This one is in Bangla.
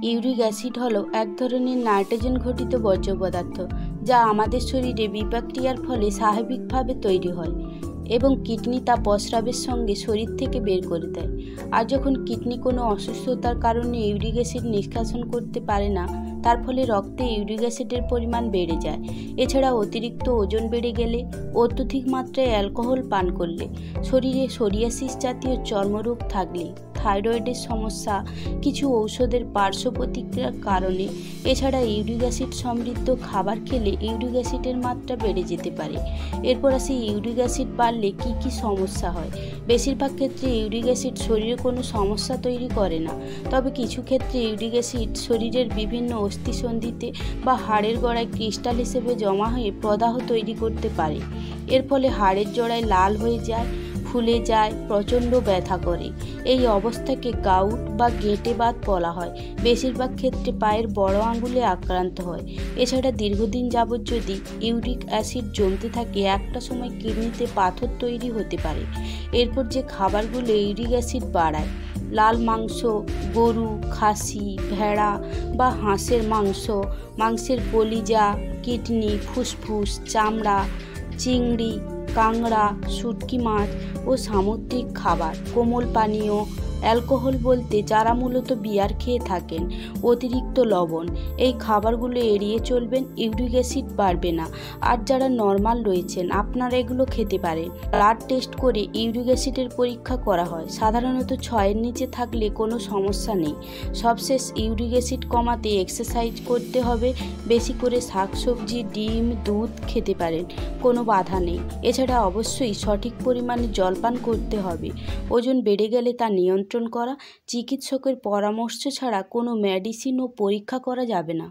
ইউরিক অ্যাসিড হলো এক ধরনের নাইট্রোজেন ঘটিত বর্জ্য পদার্থ, যা আমাদের শরীরে বিপাক্রিয়ার ফলে স্বাভাবিকভাবে তৈরি হয় এবং কিডনি তা প্রস্রাবের সঙ্গে শরীর থেকে বের করে দেয়। আর যখন কিডনি কোনো অসুস্থতার কারণে ইউরিক অ্যাসিড নিষ্কাশন করতে পারে না, তার ফলে রক্তে ইউরিক অ্যাসিডের পরিমাণ বেড়ে যায়। এছাড়া অতিরিক্ত ওজন বেড়ে গেলে, অত্যধিক মাত্রায় অ্যালকোহল পান করলে, শরীরে সোরিয়াসিস জাতীয় চর্মরোগ থাকলে, থাইরয়েডের সমস্যা, কিছু ঔষধের পার্শ্ব প্রতিক্রিয়ার কারণে, এছাড়া ইউরিক অ্যাসিড সমৃদ্ধ খাবার খেলে ইউরিক অ্যাসিডের মাত্রা বেড়ে যেতে পারে। এরপর আসি ইউরিক অ্যাসিড বাড়লে কী সমস্যা হয়। বেশিরভাগ ক্ষেত্রে ইউরিক অ্যাসিড শরীরে কোনো সমস্যা তৈরি করে না, তবে কিছু ক্ষেত্রে ইউরিক অ্যাসিড শরীরের বিভিন্ন অস্থিসন্ধিতে বা হাড়ের গোড়ায় ক্রিস্টাল হিসেবে জমা হয়ে প্রদাহ তৈরি করতে পারে। এর ফলে হাড়ের জোড়ায় লাল হয়ে যায়, ফুলে যায়, প্রচণ্ড ব্যথা করে। এই অবস্থাকে গাউট বা গেঁটে বাত বলা হয়। বেশিরভাগ ক্ষেত্রে পায়ের বড় আঙুলে আক্রান্ত হয়। এছাড়া দীর্ঘদিন যাবৎ যদি ইউরিক অ্যাসিড জমতে থাকে, একটা সময় কিডনিতে পাথর তৈরি হতে পারে। এরপর যে খাবারগুলো ইউরিক অ্যাসিড বাড়ায়: লাল মাংস, গরু, খাসি, ভেড়া বা হাঁসের মাংস, মাংসের কলিজা, কিডনি, ফুসফুস, চামড়া, চিংড়ি, কাঁকড়া, শুঁটকি মাছ ও সামুদ্রিক খাবার, কোমল পানীয়, অ্যালকোহল বলতে যারা মূলত বিয়ার খেয়ে থাকেন, অতিরিক্ত লবণ, এই খাবারগুলো এড়িয়ে চলবেন, ইউরিক অ্যাসিড বাড়বে না। আর যারা নর্মাল রয়েছেন, আপনারা এগুলো খেতে পারেন। ব্লাড টেস্ট করে ইউরিক অ্যাসিডের পরীক্ষা করা হয়, সাধারণত 6-এর নিচে থাকলে কোনো সমস্যা নেই। সবশেষ, ইউরিক অ্যাসিড কমাতে এক্সারসাইজ করতে হবে, বেশি করে শাকসবজি, ডিম, দুধ খেতে পারেন, কোনো বাধা নেই। এছাড়া অবশ্যই সঠিক পরিমাণে জলপান করতে হবে। ওজন বেড়ে গেলে তা নিয়ন্ত্রণ করা, চিকিৎসকের পরামর্শ ছাড়া কোনো মেডিসিন ও পরীক্ষা করা যাবে না।